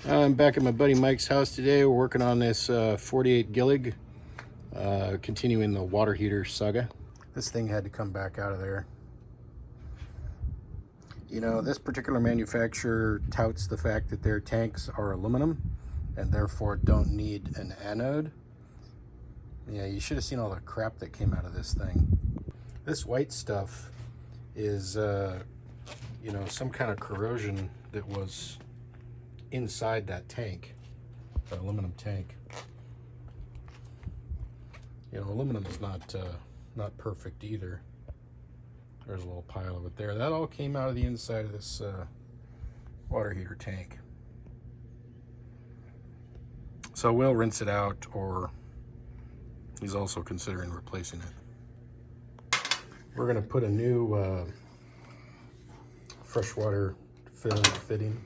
I'm back at my buddy Mike's house today. We're working on this 48 Gillig, continuing the water heater saga. This thing had to come back out of there. You know, this particular manufacturer touts the fact that their tanks are aluminum and therefore don't need an anode. Yeah, you should have seen all the crap that came out of this thing. This white stuff is, you know, some kind of corrosion that was inside that tank, the aluminum tank. You know, aluminum is not perfect either. There's a little pile of it there. That all came out of the inside of this water heater tank. So we'll rinse it out, or he's also considering replacing it. We're going to put a new freshwater fitting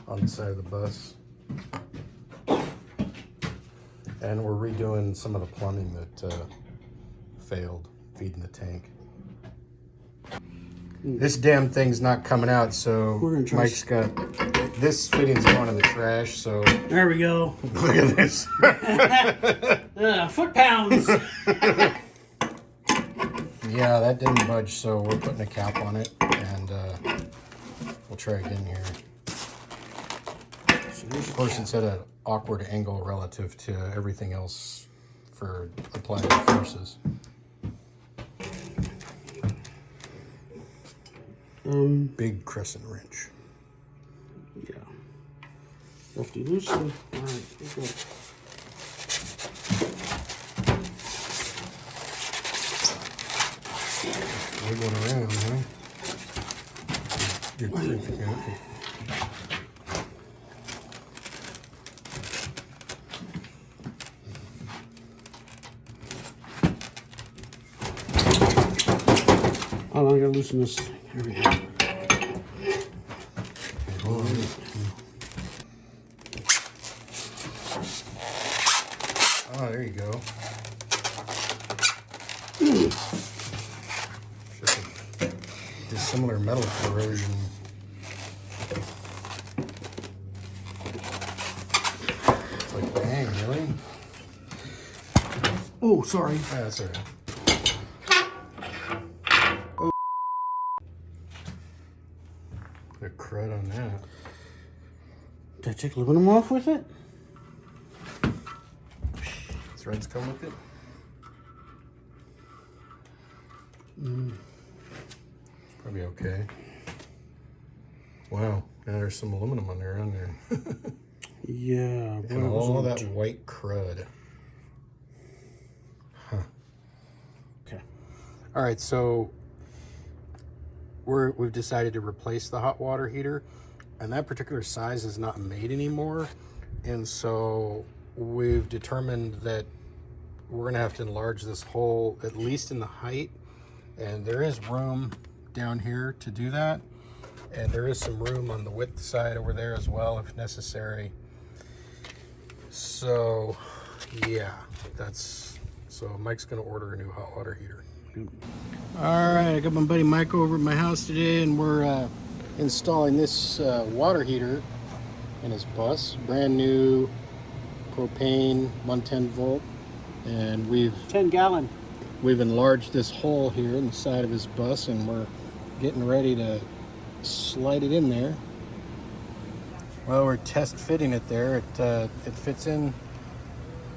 on the side of the bus. And we're redoing some of the plumbing that failed feeding the tank. This damn thing's not coming out, so Mike's got this fitting's going in the trash. So there we go. Look at this. Foot pounds. Yeah, that didn't budge, so we're putting a cap on it, and we'll try again here. Of course, it's at an awkward angle relative to everything else for applying forces. Big crescent wrench. Yeah. Lefty loosey. All right, okay. Wiggling around, huh? Good creeping out. Oh, I gotta loosen this. Here we go. Oh, there you go. Just a dissimilar metal corrosion. It's like, dang, really? Oh, sorry. Yeah, that's all right. The crud on that. Did I take aluminum off with it? Threads come with it. It's probably okay. Wow, now there's some aluminum on there, Yeah. And all that white crud. Huh. Okay. All right, so we've decided to replace the hot water heater, and that particular size is not made anymore, and so we've determined that we're going to have to enlarge this hole at least in the height, and there is room down here to do that, and there is some room on the width side over there as well if necessary. So yeah, so Mike's going to order a new hot water heater. All right, I got my buddy Mike over at my house today, and we're installing this water heater in his bus. Brand new propane 110 volt, and we've 10-gallon. We've enlarged this hole here in the side of his bus, and we're getting ready to slide it in there. Well, we're test fitting it there. It fits in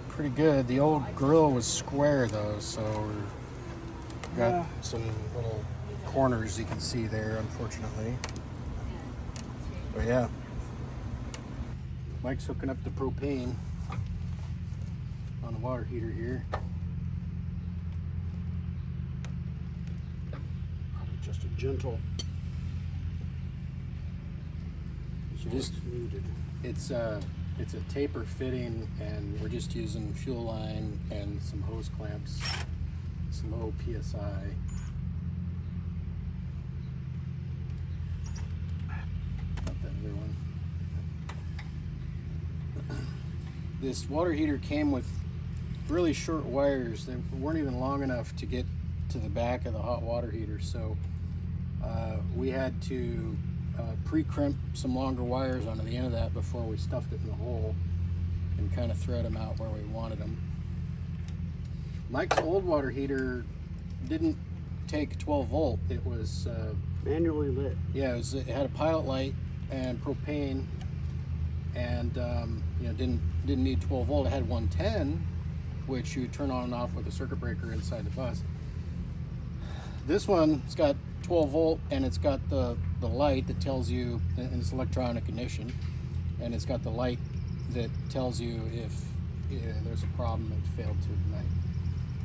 pretty good. The old grill was square though, so we've got some little corners you can see there, unfortunately. But yeah, Mike's hooking up the propane on the water heater here. Just a gentle. It's a taper fitting, and we're just using fuel line and some hose clamps, some low PSI. Got that other one. This water heater came with really short wires. They weren't even long enough to get to the back of the hot water heater, so we had to pre-crimp some longer wires onto the end of that before we stuffed it in the hole and kind of thread them out where we wanted them. Mike's old water heater didn't take 12 volt. It was Manually lit. yeah, it had a pilot light and propane, and didn't need 12 volt. It had 110, which you turn on and off with a circuit breaker inside the bus. This one, it's got 12 volt, and it's got the light that tells you, and it's electronic ignition, and it's got the light that tells you if there's a problem, it failed to ignite.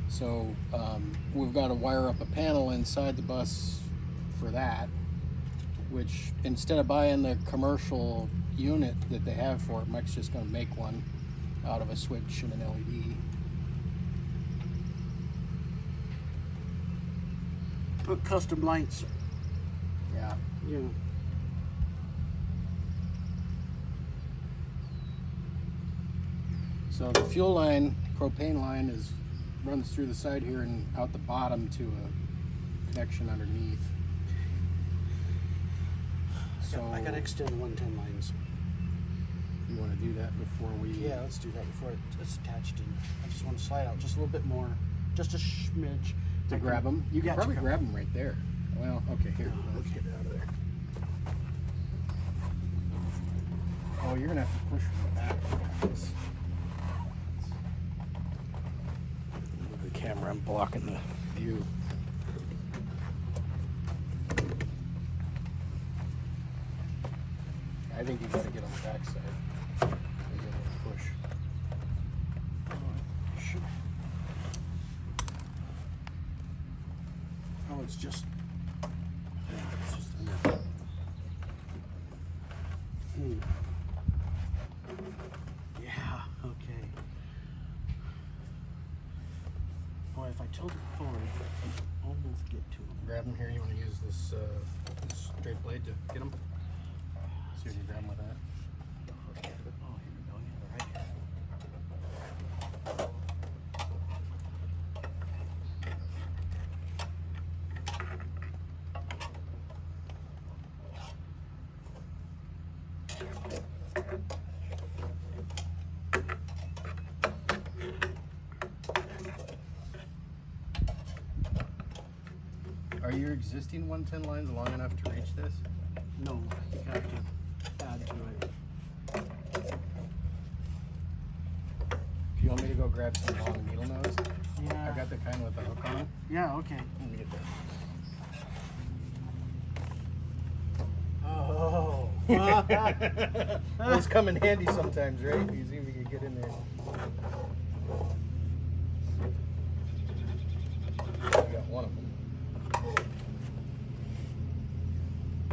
So we've got to wire up a panel inside the bus for that, which instead of buying the commercial unit that they have for it, Mike's just going to make one out of a switch and an LED. Put custom lights. Yeah. Yeah. So the fuel line, propane line, runs through the side here and out the bottom to a connection underneath. So I gotta extend 110 lines. you want to do that before we? Yeah, let's do that before it's attached in. I just want to slide out just a little bit more, just a smidge. To grab them? You can Yeah, probably grab them right there. Well, okay, here, Oh, let's okay. get out of there. Oh, you're gonna have to push from the back. Move the camera, I'm blocking the view. I think you gotta get on the back side. Maybe a little push. Should. Oh, it's just. Yeah, it's just enough. Yeah. Okay. Boy, if I tilt it forward, I can almost get to them. Grab them here. You want to use this straight blade to get them? See if you grab them with that. Oh, here we go. Yeah, right here. Are your existing 110 lines long enough to reach this? No, you have to add to it. Do you want me to go grab some long needle nose? Yeah. I got the kind with the hook on it. Yeah. Okay. Let me get Oh. that. Those come in handy sometimes, right? You see if we can get in there. We got one of them.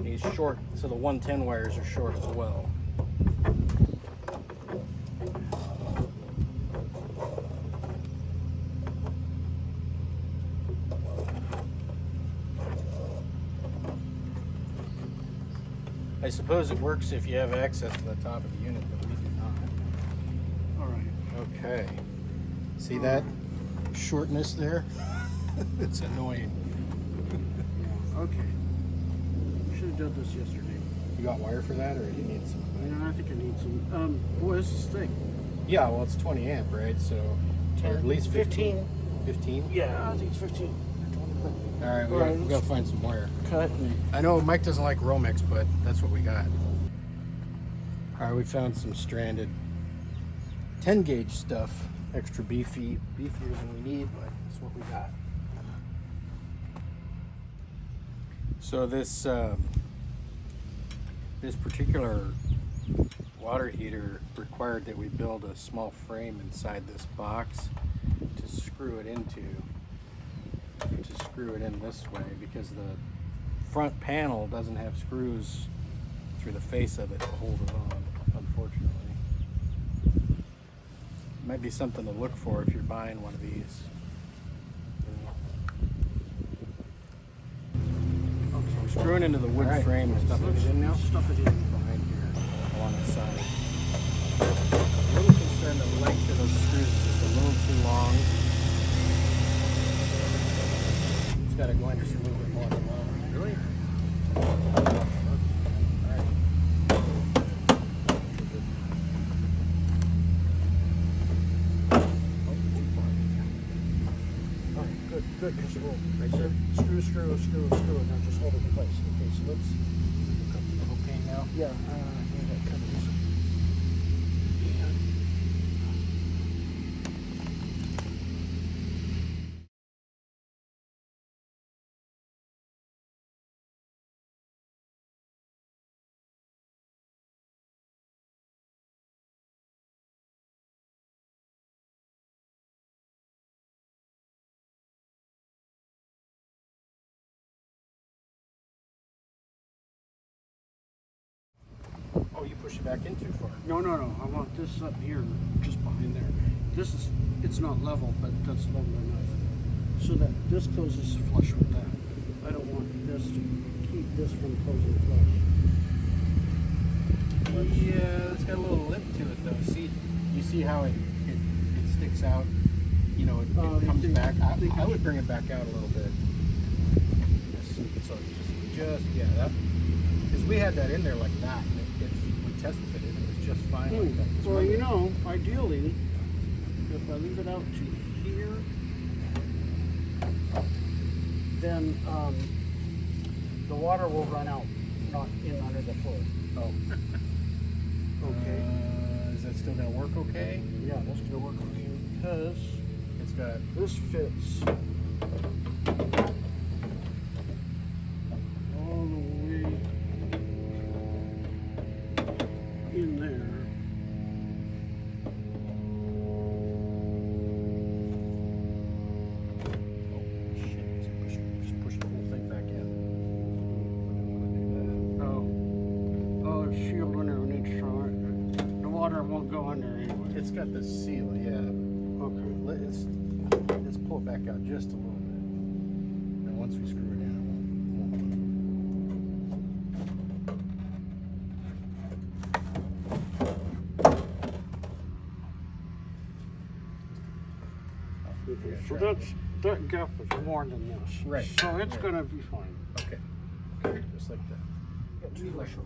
He's short, so the 110 wires are short as well. I suppose it works if you have access to the top of the unit, but we do not. All right. Okay. See that shortness there? It's annoying. Yeah. Okay. Should have done this yesterday. You got wire for that, or do you need some? Yeah, I think I need some. Boy, this is thick. Yeah, well, it's 20 amp, right? So, or at least 15. 15? Yeah, I think it's 15. All right, we All right, gotta find some wire. Cut. I know Mike doesn't like Romex, but that's what we got. All right, we found some stranded 10 gauge stuff. Extra beefier than we need, but that's what we got. So this this particular water heater required that we build a small frame inside this box to screw it in this way, because the front panel doesn't have screws through the face of it to hold it on, unfortunately. Might be something to look for if you're buying one of these. So we're screwing into the wood frame and stuff. It in now? Stuff it in. Behind here, along the side. A little concerned that the length of those screws is just a little too long. Just got to go in just a little bit more than long. Really? Good, because we'll Right there. screw, and now just hold it in place. Okay, so let's look up the Okay now? Yeah, that covers. Oh, you push it back in too far. No. I want this up here, just behind there. It's not level, but that's level enough. So that this closes flush with that. I don't want this to keep this from closing flush. Yeah, it's got a little lip to it though. See, you see how it sticks out? You know, it comes back. I would bring it back out a little bit. So yeah, that, because we had that in there like that. We tested it, and it was just fine like that. Well, you know, ideally, if I leave it out to here, then the water will run out, not in under the floor. Oh. Okay. Is that still going to work okay? Yeah, that's going to work okay because It's got... this fits all the way in there. Oh, shit. Just push the whole thing back in. Oh, it's sealed underneath, so the water won't go under anyway. It's got the seal, yeah. Okay. Let's pull it back out just a little bit. And once we screw it in, So that gap is more than this. Right. So it's Right. going to be fine. okay. Just like that. Got two left.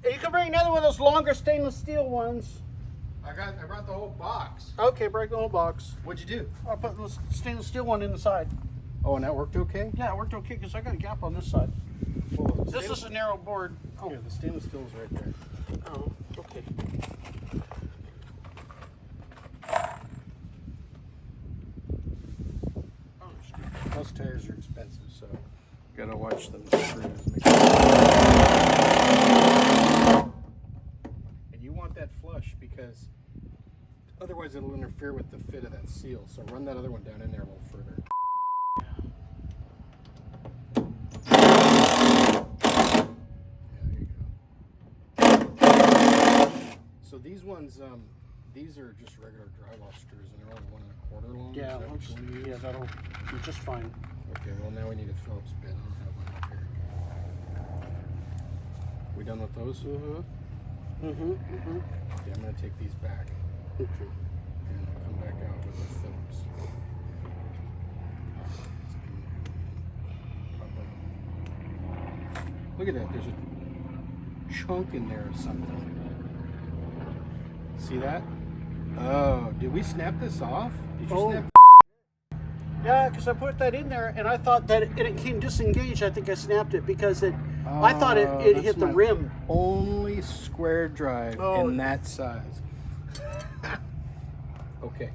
You can bring another one of those longer stainless steel ones. I brought the whole box. Okay, break the whole box. What'd you do? I put the stainless steel one in the side. Oh, and that worked okay? Yeah, it worked okay because I got a gap on this side. Well, This is a narrow board. Oh, Here, the stainless steel's right there. oh, okay. Oh, shit. Plus tires are expensive, so gotta watch them screws. And you want that flush because otherwise it'll interfere with the fit of that seal. So run that other one down in there a little further. Yeah, there you go. So these ones, these are just regular drywall screws, and they're only 1 1/4 long. Yeah, Is that what you want to use? yeah, that'll be just fine. Okay, well now we need a Phillips bit. I don't have one up here. We done with those? Okay, I'm gonna take these back Okay. and I'll come back out with the Phillips. Look at that, there's a chunk in there or something. See that? Oh, did we snap this off? Did you snap? Yeah, because I put that in there and I thought that it came disengaged. I think I snapped it because I thought it that's hit the my rim. Only square drive Oh. in that size. Okay.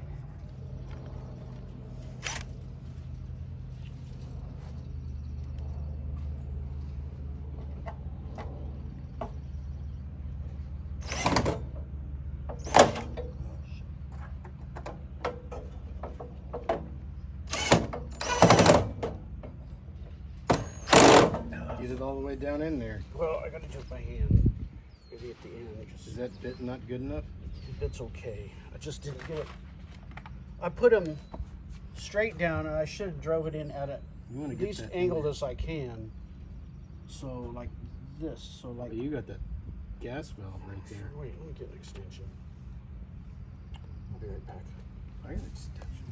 it all the way down in there. Well, I gotta do it by hand. Maybe at the end. Is that bit not good enough? The bit's okay. I just didn't get it. I put them straight down, and I should have drove it in at a least angled as I can. So like this. So like. Oh, you got that gas valve right there. Sure, wait, let me get an extension. I'll be right back. I got an extension.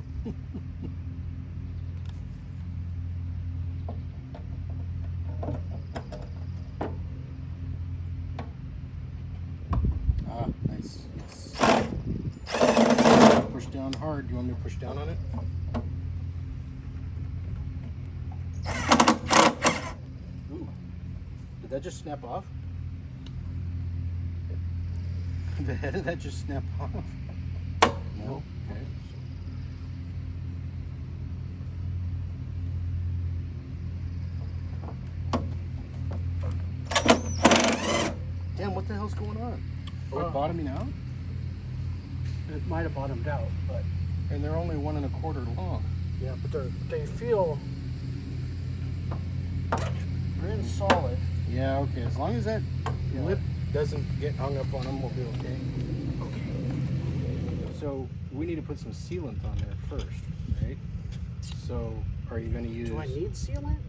Ah, nice. Yes. Push down hard. Do you want me to push down on it? Ooh. Did that just snap off? The head of that just snap off? No? Okay. Damn, what the hell's going on? Are we bottoming out? It might have bottomed out, but And they're only 1 1/4 long. yeah, but they feel they're in solid. Yeah, okay. As long as that lip doesn't get hung up on them, we'll be okay. So we need to put some sealant on there first, right? So are you going to use... Do I need sealant?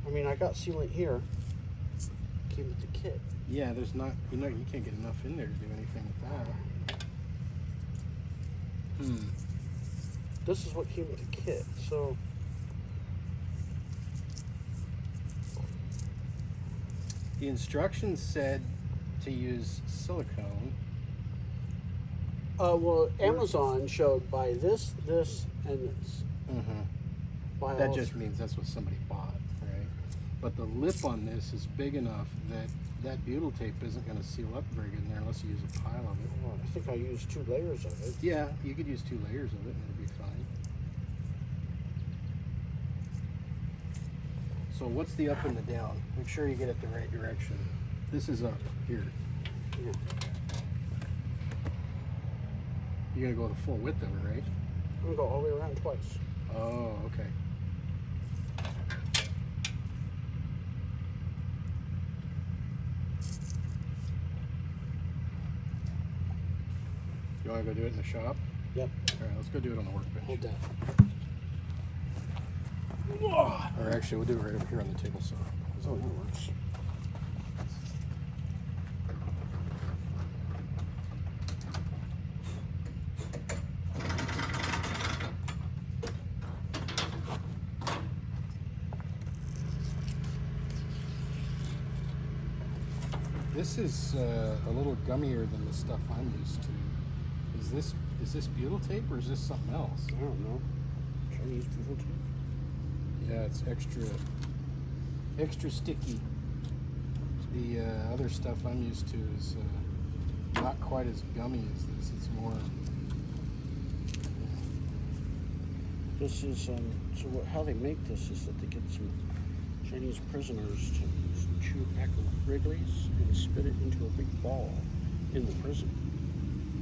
I mean, I got sealant here. Came with the kit. Yeah, there's not... You can't get enough in there to do anything with that. This is what came with the kit, so... The instructions said to use silicone. Well, Amazon showed buy this, this, and this. Buy That all just means that's what somebody bought, right? But the lip on this is big enough that that butyl tape isn't going to seal up very good in there unless you use a pile of it. Well, I think I used 2 layers of it. Yeah, you could use 2 layers of it and it'll be fine. So what's the up and the down? Make sure you get it the right direction. This is up here. Yeah. You're gonna go the full width of it, right? I'm gonna go all the way around twice. Oh, okay. You wanna go do it in the shop? Yep. All right, let's go do it on the workbench. Hold that. Or actually, we'll do it right up here on the table saw. Oh, that works. This is a little gummier than the stuff I'm used to. Is this butyl tape or is this something else? I don't know. Chinese butyl tape. Yeah, it's extra sticky. The other stuff I'm used to is not quite as gummy as this. It's more. This is how they make this is that they get some Chinese prisoners to chew a pack of Wrigley's and spit it into a big ball in the prison.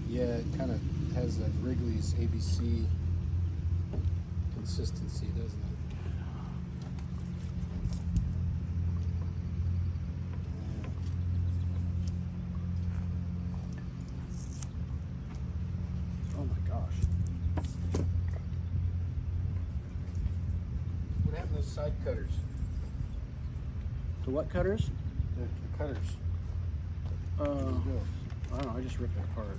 Yeah, it kind of has that Wrigley's ABC consistency, doesn't it? Oh my gosh. What happened to those side cutters? The what cutters? The cutters. I don't know. I just ripped it apart.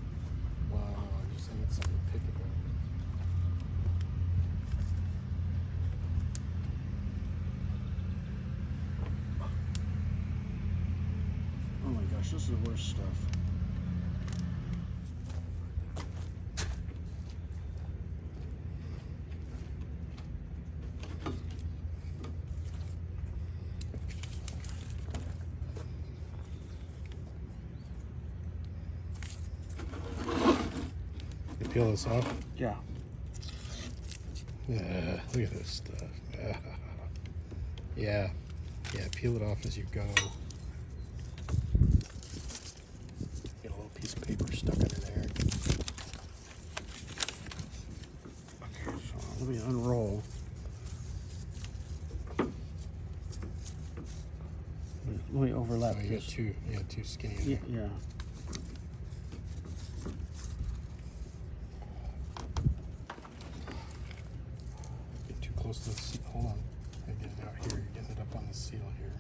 Wow, I just need something to pick it up. Oh my gosh, this is the worst stuff. You peel this off? Yeah. Yeah, look at this stuff. Yeah, peel it off as you go. Get a little piece of paper stuck under there. Okay, so let me unroll. you got too skinny in there. Yeah. Get too close to the seal. Hold on. I get it out here. You're getting it up on the seal here.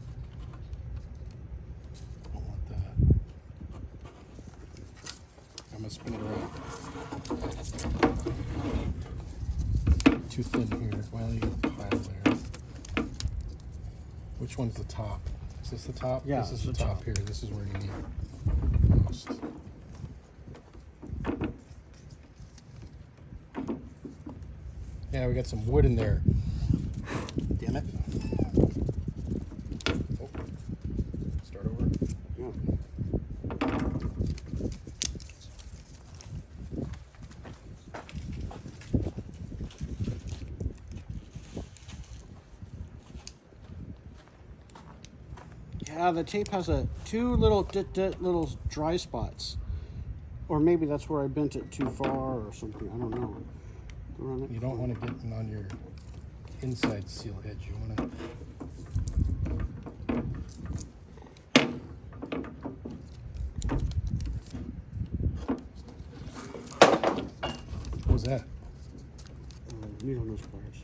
Don't want that. I'm gonna spin it around. Too thin here. Well, you got a pile there. Which one's the top? Is this the top? Yeah, This is the it's top top. here. This is where you need most. Yeah, we got some wood in there. Damn it. Oh. Start over. Yeah. Yeah, the tape has two little little dry spots, or maybe that's where I bent it too far or something. I don't know. You don't want to get on your inside seal edge. You want to. What was that? Needle nose pliers.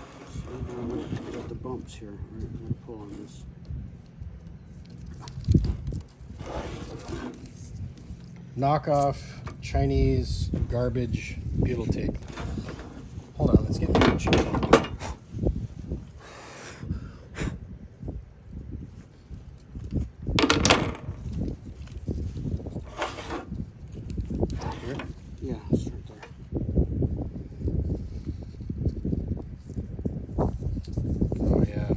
I got the bumps here. All right, I'm gonna pull on this. Knockoff Chinese garbage butyl tape. Hold on, let's get my check. Here. Yeah, start there. Oh yeah.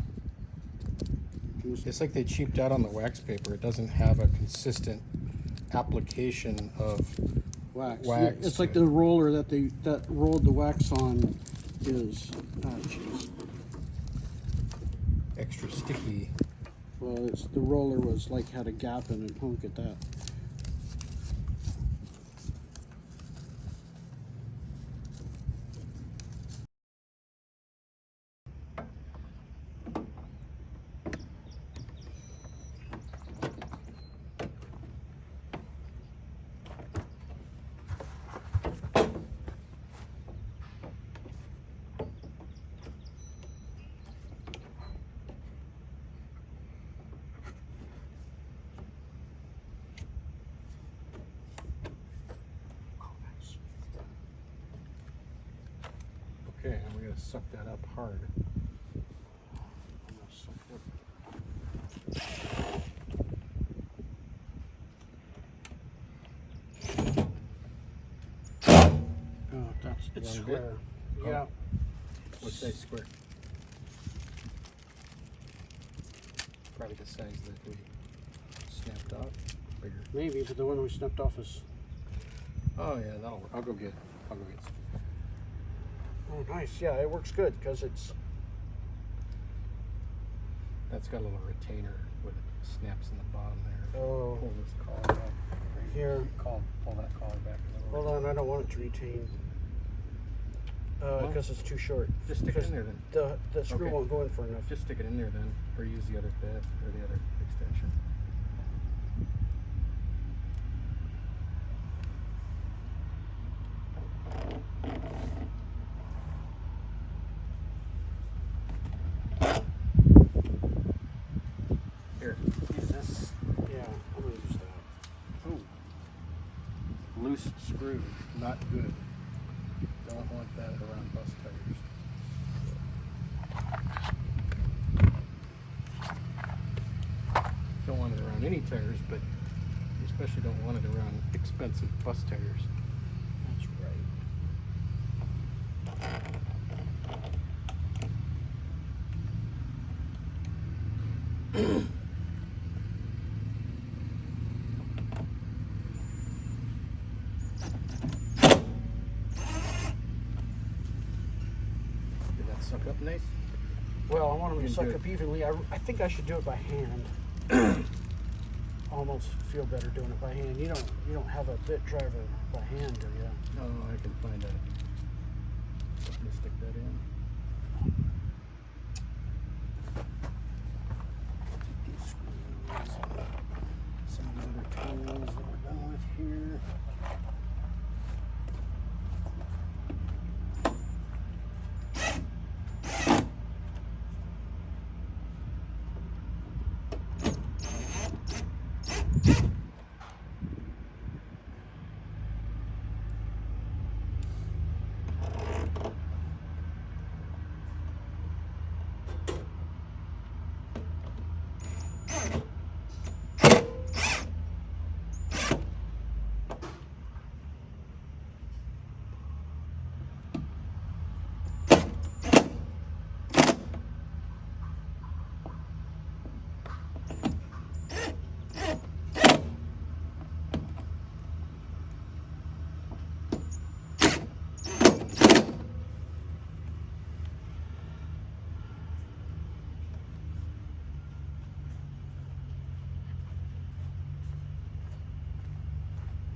It's like they cheaped out on the wax paper. It doesn't have a consistent application of Wax. wax. Yeah, it's like the roller that rolled the wax on is. Oh, jeez. extra sticky. Well, the roller was like had a gap in it. Look at that. Okay, and we gotta suck that up hard. Oh, it's One square. bit? Yeah. What size square? Probably the size that we snapped off. Bigger. Maybe, but the one we snapped off is. Oh yeah, that'll work. I'll go get some. Oh, nice. Yeah, it works good because it's. That's got a little retainer with snaps in the bottom there. Oh. Pull this collar back. Right here. Pull that collar back a little. Hold on, I don't want it to retain. Because it's too short. Just stick it in there then. The screw Okay. won't go in for enough. Just stick it in there then, or use the other bed or the other extension. Here, use this. Yeah, I'm gonna use that. Ooh. Loose screw, not good. Don't want that around bus tires. Don't want it around any tires, but you especially don't want it around expensive bus tires. That's right. Did that suck up nice? Well, I want them You to can suck do up evenly. I think I should do it by hand. almost feel better doing it by hand. You don't have a bit driver by hand, do you? No, I can find something to stick that in. These screws, some of the other tools that we're done with here.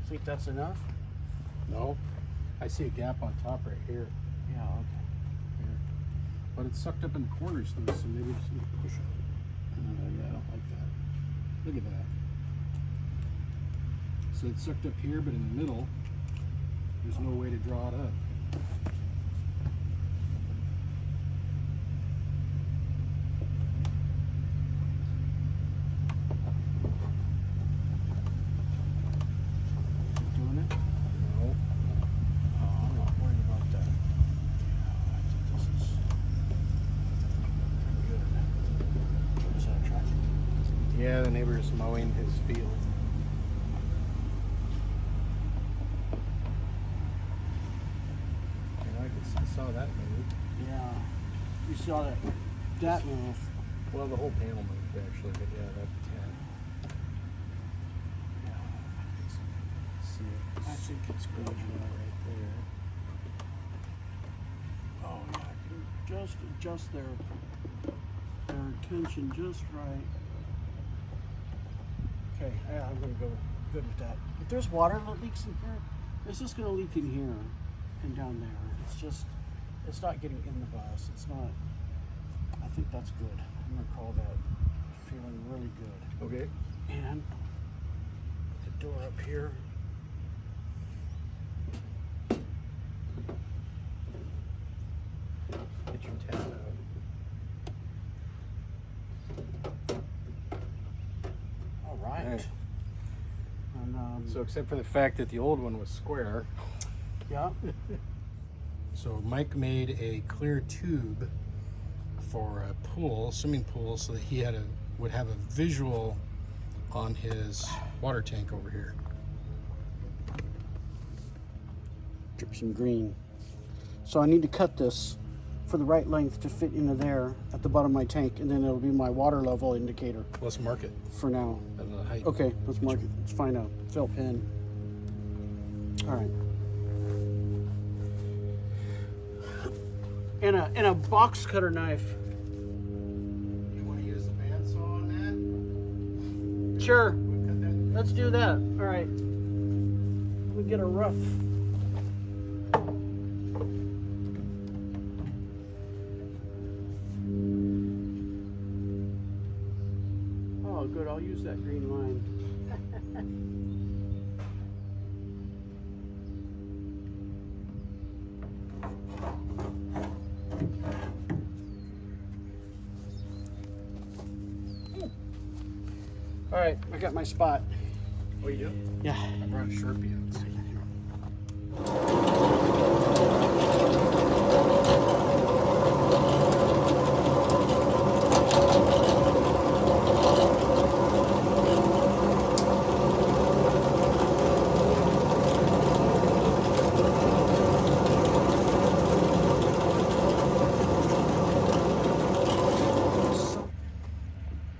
Think that's enough? No, I see a gap on top right here. Yeah, okay. Here. But it's sucked up in the corners though, so maybe just need to push it. Yeah, I don't like that. Look at that. So it's sucked up here, but in the middle, there's no way to draw it up. Doing it? No. Oh, I'm not worried about that. Yeah, I think this is pretty good. Is that a tractor? Yeah, the neighbor's mowing his field. I saw that move. Yeah. You saw that move. Well, the whole panel moved actually, but yeah, that Yeah. see it. I think it's good. Right there. Oh yeah, I can just adjust their tension just right. Okay, yeah, I'm gonna go good with that. If there's water that leaks in here, it's just gonna leak in here and down there. It's not getting in the bus. It's not. I think that's good. I'm gonna call that feeling really good. Okay. And put the door up here. Get your tab out. All right. Alright. And So except for the fact that the old one was square. yeah. So Mike made a clear tube for a pool, swimming pool, so that he would have a visual on his water tank over here. Drip some green. So I need to cut this for the right length to fit into there at the bottom of my tank, and then it'll be my water level indicator Let's mark it for now. and the height. Okay, let's mark it. Let's find out. Fill pin. All right. And a box cutter knife. You want to use the bandsaw on that? Sure. We'll cut that. Let's do that. All right. We get a rough. Oh, good. I'll use that green line. All right, I got my spot. Oh, you do? Yeah. I brought a Sharpie out. So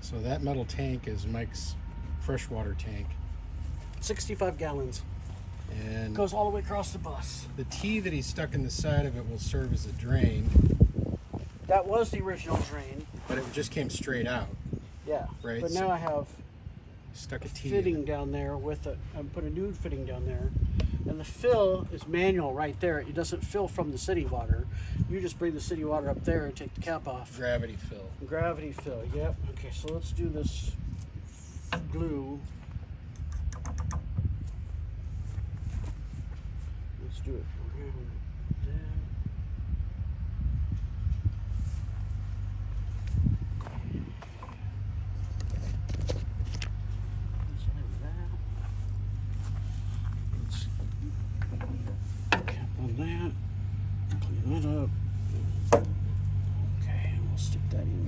So that metal tank is Mike's freshwater tank. 65 gallons. And Goes all the way across the bus. the T that he stuck in the side of it will serve as a drain, That was the original drain. but it just came straight out. Yeah. Right, But so- now I have Stuck a T fitting down there with I put a new fitting down there, and the fill is manual right there. It doesn't fill from the city water. You just bring the city water up there and take the cap off. Gravity fill. Gravity fill. Yep. Okay, so let's do this glue. Let's do it.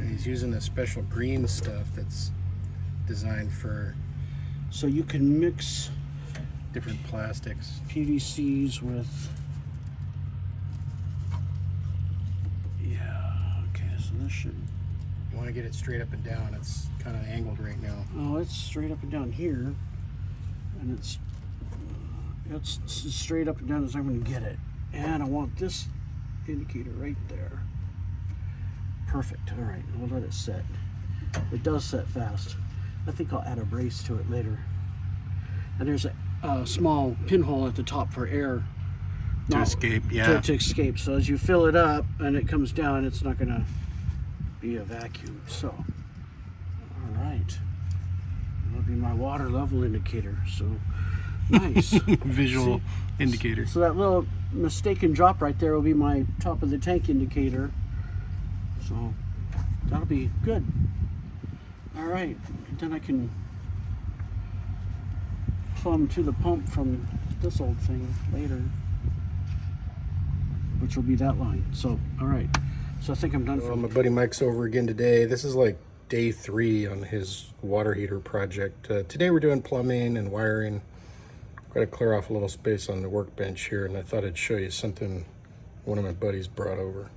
He's using a special green stuff that's designed for so you can mix different plastics. PVCs with, yeah, okay, so this should, you want to get it straight up and down. It's kind of angled right now. oh, it's straight up and down here, and it's straight up and down as I'm going to get it. And I want this indicator right there. Perfect. All right, we'll let it set. It does set fast. I think I'll add a brace to it later. And there's a small pinhole at the top for air To escape, yeah. To escape. So as you fill it up and it comes down, it's not going to be a vacuum. So, all right. That'll be my water level indicator. So, nice. Visual indicator. So that little mistaken drop right there will be my top of the tank indicator. So that'll be good. All right, then I can plumb to the pump from this old thing later, which will be that line. So, all right. So I think I'm done. Well, my buddy Mike's over again today. This is like day 3 on his water heater project. Today we're doing plumbing and wiring. Got to clear off a little space on the workbench here, and I thought I'd show you something one of my buddies brought over.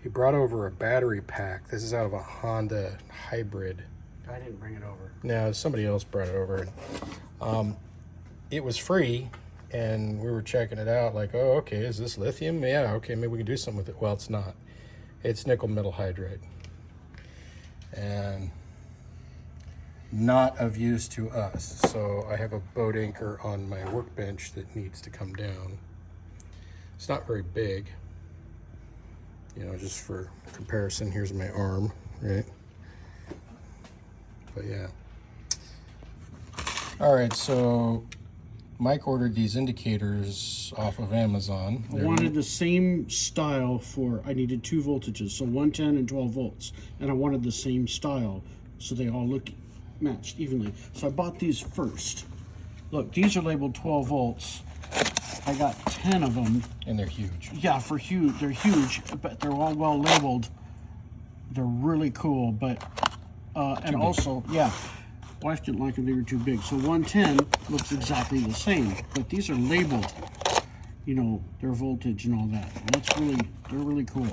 He brought over a battery pack. This is out of a Honda hybrid. I didn't bring it over. No, somebody else brought it over. It was free, and we were checking it out like, oh, okay, is this lithium? Yeah, okay, maybe we can do something with it. Well, it's not. It's nickel metal hydride. And not of use to us. So I have a boat anchor on my workbench that needs to come down. It's not very big. You know, just for comparison, here's my arm, right? But yeah. All right, so Mike ordered these indicators off of Amazon. I wanted the same style for, I needed 2 voltages, so 110 and 12 volts. And I wanted the same style so they all look matched evenly. So I bought these first. Look, these are labeled 12 volts. I got 10 of them. And they're huge. Yeah, they're huge, but they're all well labeled. They're really cool, but, and also, yeah, wife didn't like them, they were too big. So 110 looks exactly the same, but these are labeled, you know, their voltage and all that. And they're really cool.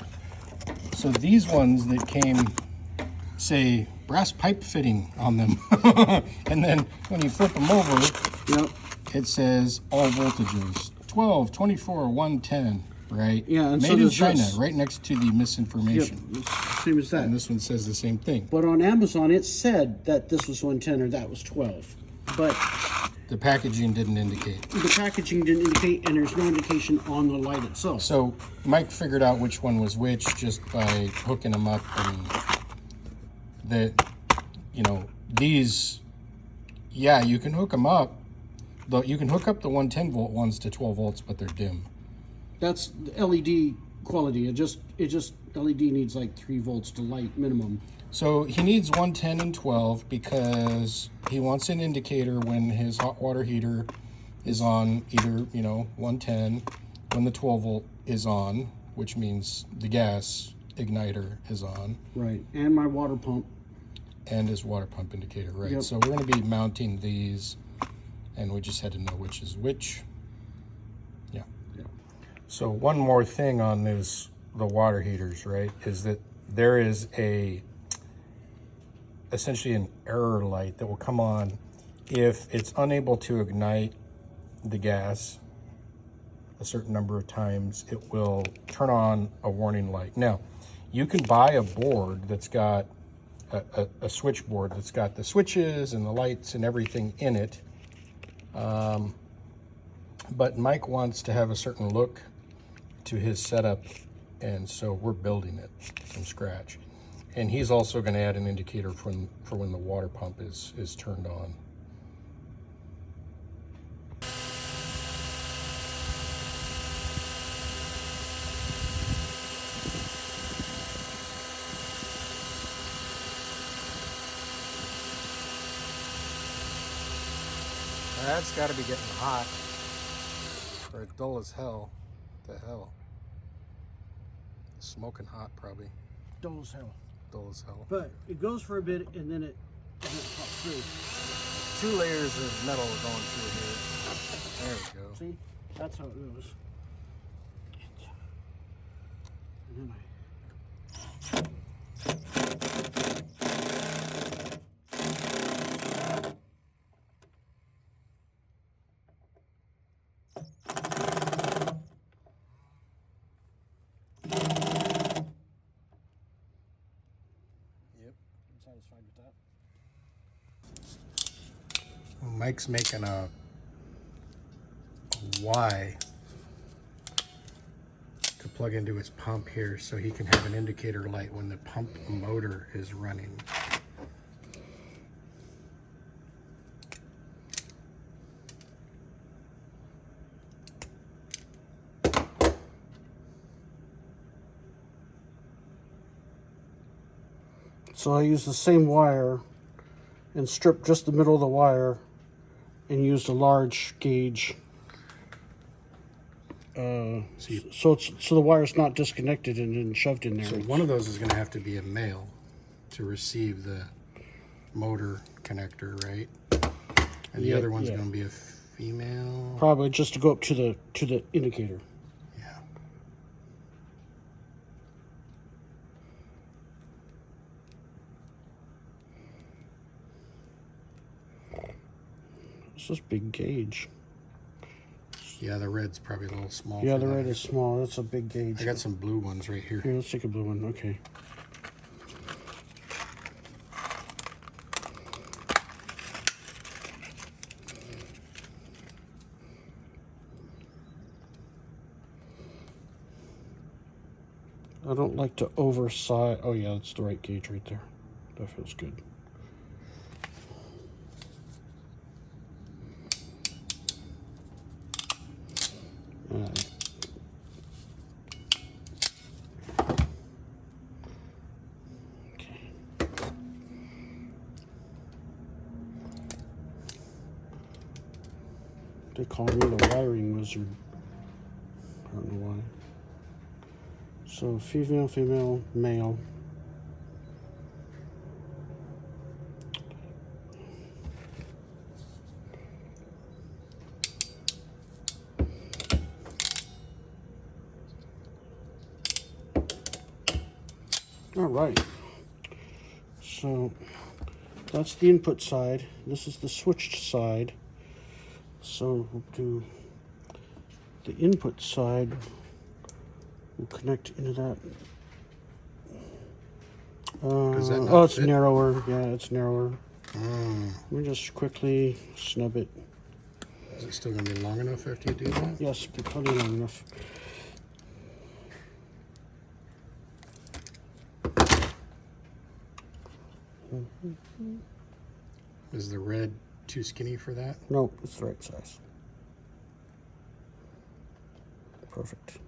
So these ones that came, say, brass pipe fitting on them. And then when you flip them over, Yep. it says all voltages. 12, 24, 110, right? Yeah, and Made so in does China, this. right next to the misinformation. Yep, same as that. And this one says the same thing. But on Amazon, it said that this was 110 or that was 12. But The packaging didn't indicate. the packaging didn't indicate, and there's no indication on the light itself. So Mike figured out which one was which just by hooking them up, and that, you know, these, yeah, you can hook them up. Though you can hook up the 110 volt ones to 12 volts, but they're dim. That's the LED quality. It just LED needs like 3 volts to light minimum. So he needs 110 and 12 because he wants an indicator when his hot water heater is on either, you know, 110, when the 12 volt is on, which means the gas igniter is on. Right, and my water pump. And his water pump indicator, right? Yep. So we're going to be mounting these, and we just had to know which is which. Yeah. So one more thing on the water heaters, right, is that there is essentially an error light that will come on if it's unable to ignite the gas a certain number of times. It will turn on a warning light. Now, you can buy a board that's got a switchboard that's got the switches and the lights and everything in it. But Mike wants to have a certain look to his setup, and so we're building it from scratch. And he's also going to add an indicator for when the water pump is turned on. That's got to be getting hot, or dull as hell. What the hell? Smoking hot, probably. Dull as hell. Dull as hell. But it goes for a bit and then it pops through. 2 layers of metal are going through here. There we go. See? That's how it goes. And then satisfied with that. Mike's making a Y to plug into his pump here so he can have an indicator light when the pump motor is running. So I used the same wire and stripped just the middle of the wire and used a large gauge. So the wire's not disconnected and shoved in there. So one of those is going to have to be a male to receive the motor connector, right? And the other one's going to be a female. Probably just to go up to the indicator. Yeah. It's just big gauge. Yeah, the red's probably a little small. Yeah, the red is small. That's a big gauge. I got some blue ones right here. Here, let's take a blue one. Okay. I don't like to oversize. Oh yeah, that's the right gauge right there. That feels good. Okay. They call me the wiring wizard. I don't know why. So female, female, male. All right. So that's the input side. This is the switched side. So we'll do the input side. We'll connect into that. Does that not oh, it's fit? narrower. Yeah, it's narrower. Mm. Let me just quickly snub it. Is it still going to be long enough after you do that? Yes, plenty long enough. Is the red too skinny for that? Nope, it's the right size. Perfect.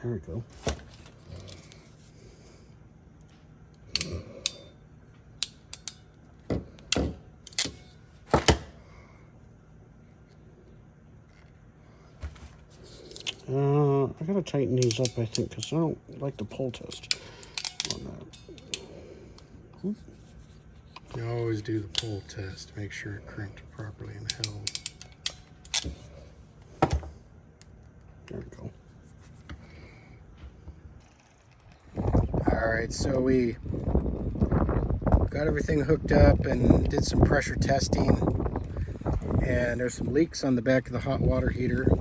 There we go. I gotta tighten these up, I think, because I don't like the pull test on that. Oop. You always do the pull test. Make sure it crimped properly and held. There we go. All right, so we got everything hooked up and did some pressure testing. And there's some leaks on the back of the hot water heater.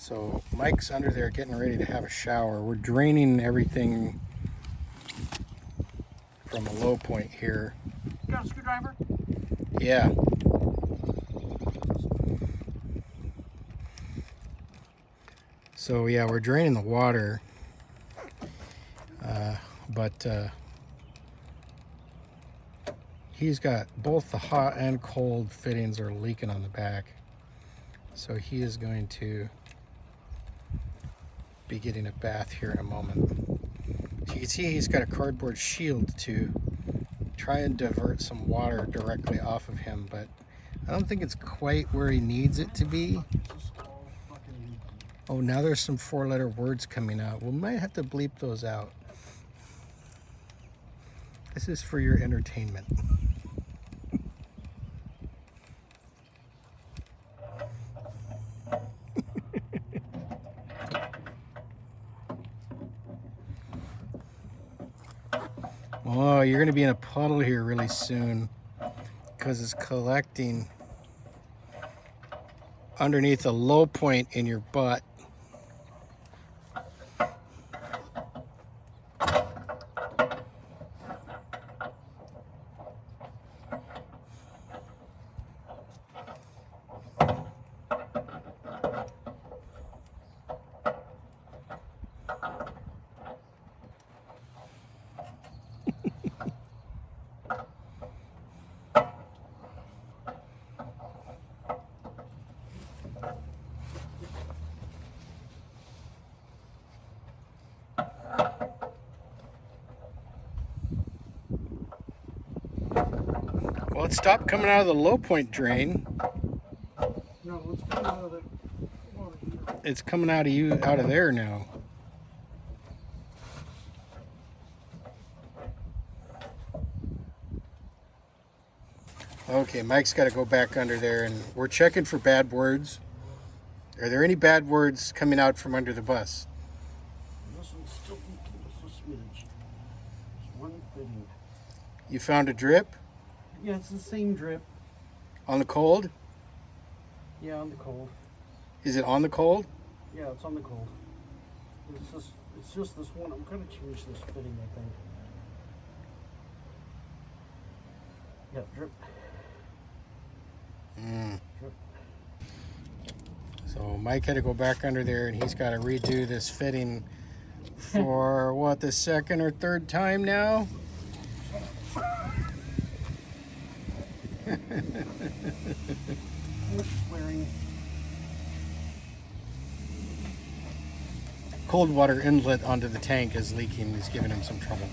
So Mike's under there getting ready to have a shower. We're draining everything from a low point here. You got a screwdriver? Yeah. So yeah, we're draining the water, but he's got both the hot and cold fittings are leaking on the back. So he is going to be getting a bath here in a moment. So you can see he's got a cardboard shield to try and divert some water directly off of him, but I don't think it's quite where he needs it to be. Oh, now there's some 4-letter words coming out. We might have to bleep those out. This is for your entertainment. Oh, you're going to be in a puddle here really soon because it's collecting underneath a low point in your butt. Well, it stopped coming out of the low point drain. No, it's coming out of the water here. It's coming out of there now. Okay, Mike's got to go back under there, and we're checking for bad words. Are there any bad words coming out from under the bus? This one's still leaking just a smidge. Just one fitting. You found a drip Yeah, it's the same drip. on the cold? Yeah, on the cold. Is it on the cold? Yeah, it's on the cold. It's just this one. I'm gonna change this fitting, I think. Yeah, drip. Drip. So Mike had to go back under there, and he's got to redo this fitting for what, the second or third time now? Wearing. Cold water inlet onto the tank is leaking. He's giving him some trouble.